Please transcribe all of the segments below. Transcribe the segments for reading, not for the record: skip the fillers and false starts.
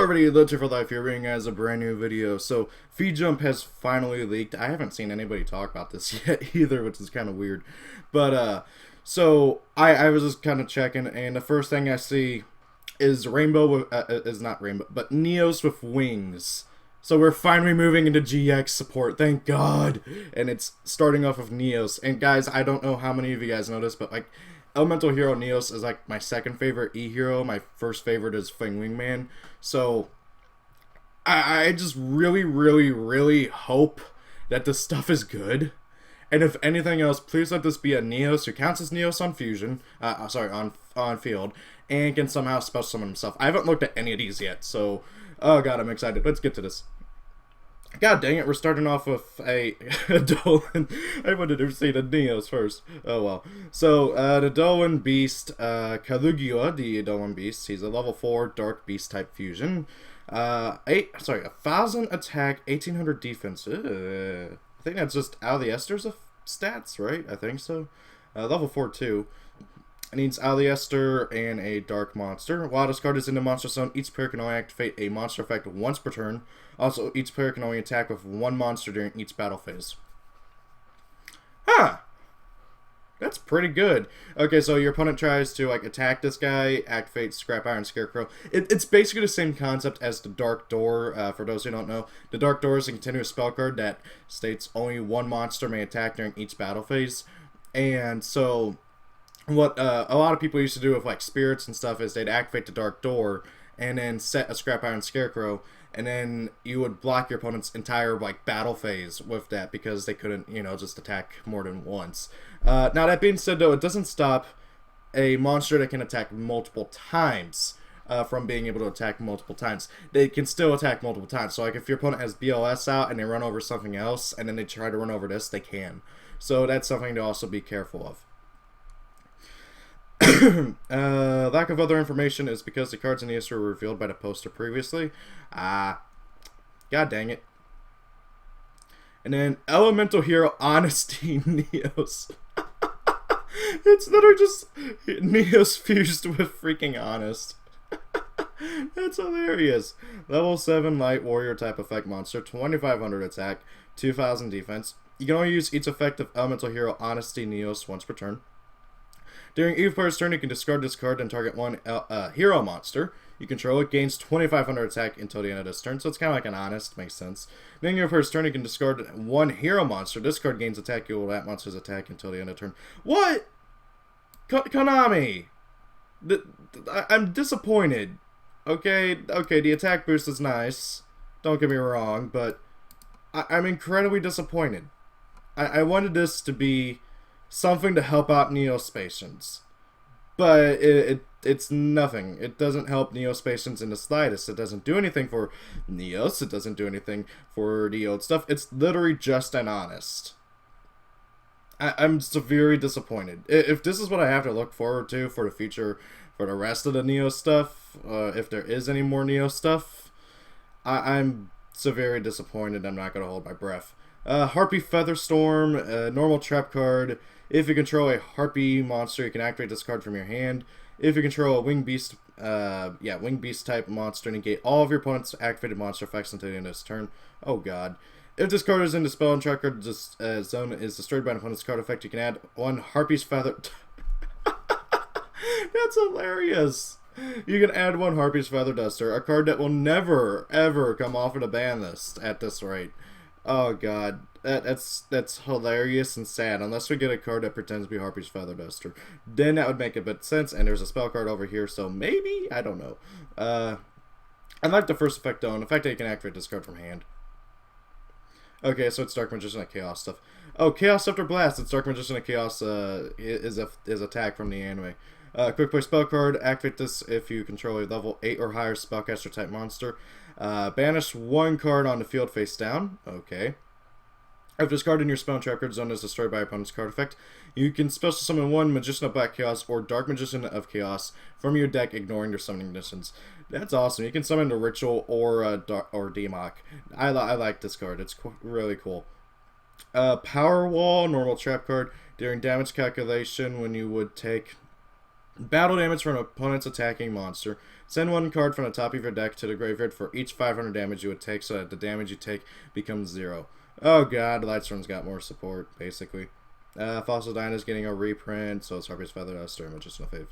everybody, Literature for Life here, bringing you guys a brand new video. So, Vjump has finally leaked. I haven't seen anybody talk about this yet either, which is kind of weird. But, so, I was just kind of checking, and the first thing I see is Rainbow with, is not Rainbow, but Neos with wings. So we're finally moving into GX support, thank God! And it's starting off with Neos. And guys, I don't know how many of you guys know this, but like, Elemental Hero Neos is like my second favorite E-Hero. My first favorite is Fling Wingman. So, I just really hope that this stuff is good. And if anything else, please let this be a Neos who counts as Neos on Fusion, on field, and can somehow special summon himself. I haven't looked at any of these yet, so, oh god, I'm excited. Let's get to this. God dang it, we're starting off with a Dolan. I wanted to see the Neos first. Oh well. So, the Dolan Beast, Caligula, the Dolan Beast, he's a level 4 Dark Beast type fusion. 1,000 attack, 1,800 defense. I think that's just out of the Esters of stats, right? I think so. Level 4 too. It needs Aliester and a Dark Monster. While this card is in the Monster Zone, each player can only activate a monster effect once per turn. Also, each player can only attack with one monster during each battle phase. Huh! That's pretty good. Okay, so your opponent tries to like attack this guy, activate Scrap Iron Scarecrow. It's basically the same concept as the Dark Door, for those who don't know. The Dark Door is a continuous spell card that states only one monster may attack during each battle phase. And so, what a lot of people used to do with like spirits and stuff is they'd activate the Dark Door and then set a Scrap Iron Scarecrow, and then you would block your opponent's entire like battle phase with that because they couldn't, you know, just attack more than once. Now that being said though, it doesn't stop a monster that can attack multiple times from being able to attack multiple times. They can still attack multiple times. So like if your opponent has BLS out and they run over something else and then they try to run over this, they can. So that's something to also be careful of. Lack of other information is because the cards in the were revealed by the poster previously. God dang it. And then Elemental Hero Honesty Neos. It's literally just Neos fused with freaking Honest. That's hilarious. Level 7 Light Warrior type effect monster, 2,500 attack, 2,000 defense. You can only use each effect of Elemental Hero Honesty Neos once per turn. During each player's turn, you can discard this card and target one hero monster you control. It gains 2,500 attack until the end of this turn, so it's kind of like an Honest, makes sense. During your first turn, you can discard one hero monster. This card gains attack equal to that monster's attack until the end of the turn. What? Konami! I'm disappointed. Okay, the attack boost is nice. Don't get me wrong, but I'm incredibly disappointed. I wanted this to be something to help out Neospatians. But it's nothing. It doesn't help Neospatians in the slightest. It doesn't do anything for Neos. It doesn't do anything for the old stuff. It's literally just an Honest. I'm severely disappointed. If this is what I have to look forward to for the future, for the rest of the Neo stuff, if there is any more Neo stuff, I'm severely disappointed. I'm not going to hold my breath. Harpie Featherstorm, normal trap card. If you control a Harpie monster, you can activate this card from your hand. If you control a Wing Beast, Wing Beast type monster, negate all of your opponent's activated monster effects until the end of this turn. Oh god. If this card is in the spell and trap card zone is destroyed by an opponent's card effect, you can add one Harpie's Feather. That's hilarious. You can add one Harpie's Feather Duster, a card that will never, ever come off of the ban list at this rate. Oh god, that's hilarious and sad. Unless we get a card that pretends to be Harpie's Feather Duster, then that would make a bit of sense. And there's a spell card over here, so maybe, I don't know. I like the first effect though, and the fact that you can activate this card from hand. Okay, so it's Dark Magician and Chaos stuff. Oh, Chaos Scepter Blast. It's Dark Magician and Chaos is attack from the anime. Quick play spell card. Activate this if you control a level 8 or higher spellcaster type monster. Banish one card on the field face down. Okay. If this card in your spell and trap card zone is destroyed by opponent's card effect, you can special summon one Magician of Black Chaos or Dark Magician of Chaos from your deck, ignoring their summoning conditions. That's awesome. You can summon the Ritual or Demok. I like this card. It's really cool. Power Wall, normal trap card. During damage calculation, when you would take battle damage from an opponent's attacking monster, Send one card from the top of your deck to the graveyard for each 500 damage you would take, so that the damage you take becomes 0. Oh god, Lightstorm's got more support, basically. Fossil Dyna's getting a reprint, so it's Harpie's Feather Duster, Magician of Fave.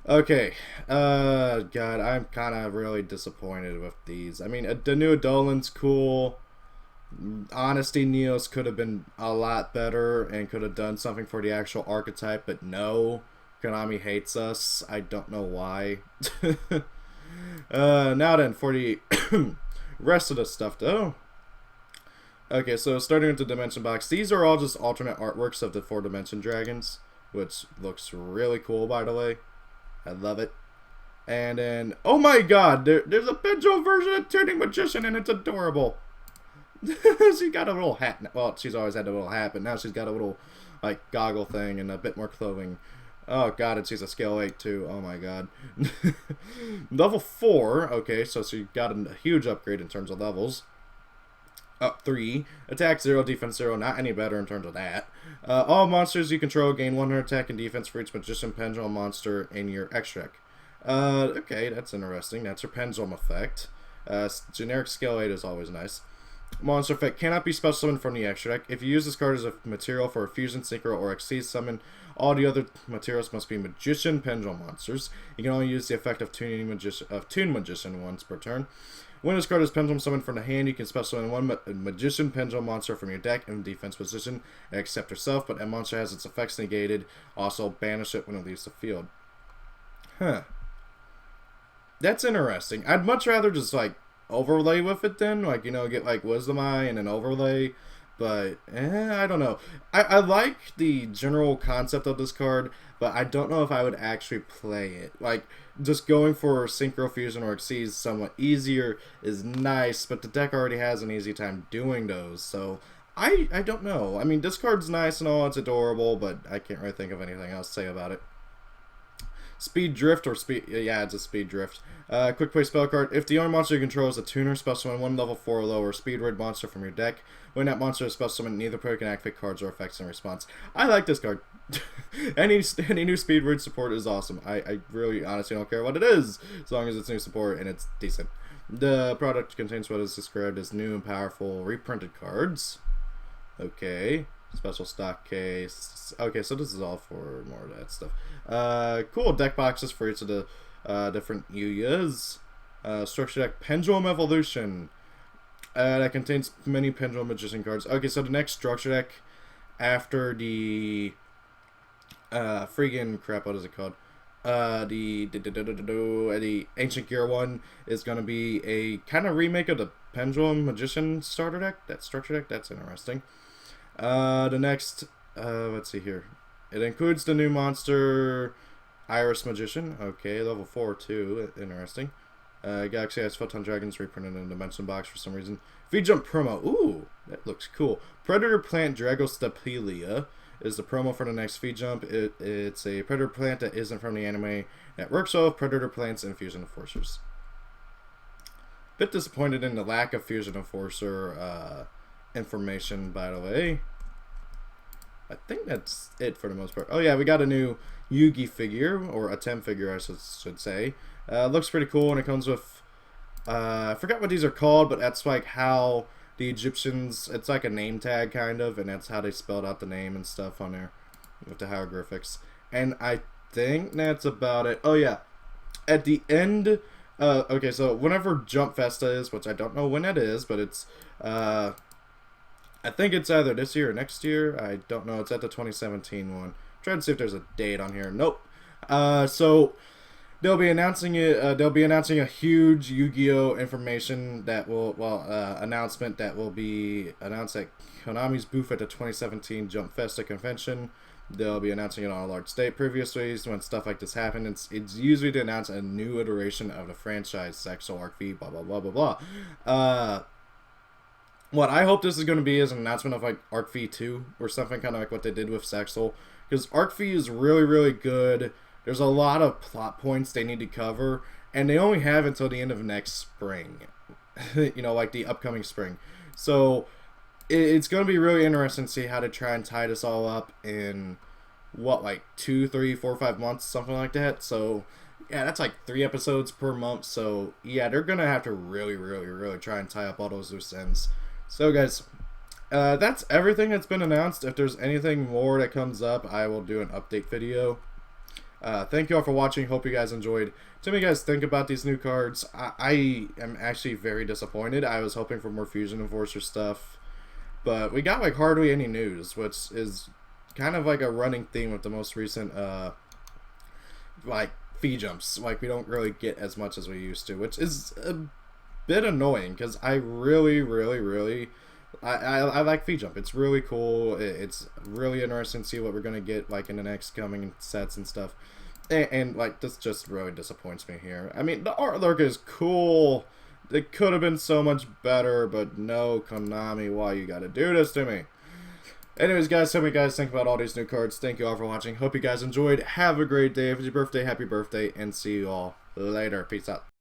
Okay, god, I'm kind of really disappointed with these. I mean, the new Adolan's cool. Honesty Neos could have been a lot better and could have done something for the actual archetype, but no. Konami hates us. I don't know why. Now then, for the rest of the stuff, though. Okay, so starting with the Dimension Box. These are all just alternate artworks of the 4-dimension dragons, which looks really cool, by the way. I love it. And then, oh my god, there's a Pendulum version of Tuning Magician, and it's adorable. She got a little hat. Well, she's always had a little hat, but now she's got a little, like, goggle thing and a bit more clothing. Oh god, and she's a scale 8 too. Oh my god. Level 4. Okay, so she got a huge upgrade in terms of levels. Up 3. Attack 0, defense 0. Not any better in terms of that. All monsters you control gain 100 attack and defense for each Magician Pendulum monster in your extra deck. Okay, that's interesting. That's her Pendulum effect. Generic scale 8 is always nice. Monster effect cannot be special summoned from the extra deck. If you use this card as a material for a fusion, synchro, or exceed summon, all the other materials must be Magician Pendulum monsters. You can only use the effect of Tune Magician once per turn. When this card is Pendulum summoned from the hand, you can special summon one Magician Pendulum monster from your deck in defense position, except yourself, but that monster has its effects negated. Also, banish it when it leaves the field. Huh. That's interesting. I'd much rather just, like, overlay with it then, like, you know, get like Wisdom Eye and an overlay, but I don't know. I like the general concept of this card, but I don't know if I would actually play it. Like, just going for Synchro Fusion or Exceed somewhat easier is nice, but the deck already has an easy time doing those, so I don't know. I mean, this card's nice and all, it's adorable, but I can't really think of anything else to say about it. Speed Drift, or Speed... Yeah, it's a Speed Drift. Quick play spell card. If the only monster you control is a tuner, special summon one level 4 or lower Speed Red monster from your deck. When that monster is special summoned, neither player can activate cards or effects in response. I like this card. any new Speed Red support is awesome. I really honestly don't care what it is, as long as it's new support and it's decent. The product contains what is described as new and powerful reprinted cards. Okay. Special stock case. Okay, so this is all for more of that stuff. Cool deck boxes for each of the different Yu-Yas. Structure deck Pendulum Evolution. That contains many Pendulum Magician cards. Okay, so the next structure deck after the friggin' crap, what is it called? The Ancient Gear one is going to be a kind of remake of the Pendulum Magician starter deck. That structure deck, that's interesting. The next, let's see here. It includes the new monster, Iris Magician. Okay, level 4 too. Interesting. Galaxy Eyes Photon Dragons reprinted in the Dimension Box for some reason. Vjump promo. Ooh, that looks cool. Predator Plant Dragostapelia is the promo for the next Vjump. It's a predator plant that isn't from the anime that works well with predator plants and fusion enforcers. Bit disappointed in the lack of fusion enforcer information, by the way. I think that's it for the most part. Oh yeah, we got a new Yugi figure, or a Tem figure I should say. Looks pretty cool, and it comes with I forgot what these are called, but that's like how the Egyptians, it's like a name tag kind of, and that's how they spelled out the name and stuff on there with the hieroglyphics. And I think that's about it. Oh yeah, at the end, okay, so whenever Jump Festa is, which I don't know when that is, but it's I think it's either this year or next year. I don't know. It's at the 2017 one. Trying to see if there's a date on here. Nope. So they'll be announcing it. They'll be announcing a huge Yu-Gi-Oh information that will, announcement that will be announced at Konami's booth at the 2017 Jump Festa convention. They'll be announcing it on a large stage. Previously, when stuff like this happened, it's usually to announce a new iteration of the franchise, Sexual Arc V, blah blah blah blah blah. What I hope this is going to be is an announcement of like Arc V 2 or something, kind of like what they did with Sexual, because Arc V is really, really good. There's a lot of plot points they need to cover, and they only have until the end of next spring. You know, like the upcoming spring. So it's going to be really interesting to see how to try and tie this all up in what, like 2, 3, 4, 5 months, something like that. So Yeah, that's like 3 episodes per month. So yeah, they're gonna have to really try and tie up all those loose ends. So guys, that's everything that's been announced. If there's anything more that comes up, I will do an update video. Thank you all for watching. Hope you guys enjoyed. Tell me, guys, think about these new cards. I am actually very disappointed. I was hoping for more Fusion Enforcer stuff, but we got like hardly any news, which is kind of like a running theme with the most recent like Vjumps. Like, we don't really get as much as we used to, which is a bit annoying because I really I like Vjump. It's really cool. It's really interesting to see what we're gonna get like in the next coming sets and stuff. And like, this just really disappoints me here. I mean, the artwork is cool. It could have been so much better, but no, Konami, why you gotta do this to me? Anyways, guys, tell me, guys, think about all these new cards. Thank you all for watching. Hope you guys enjoyed. Have a great day. If it's your birthday, happy birthday, and see you all later. Peace out.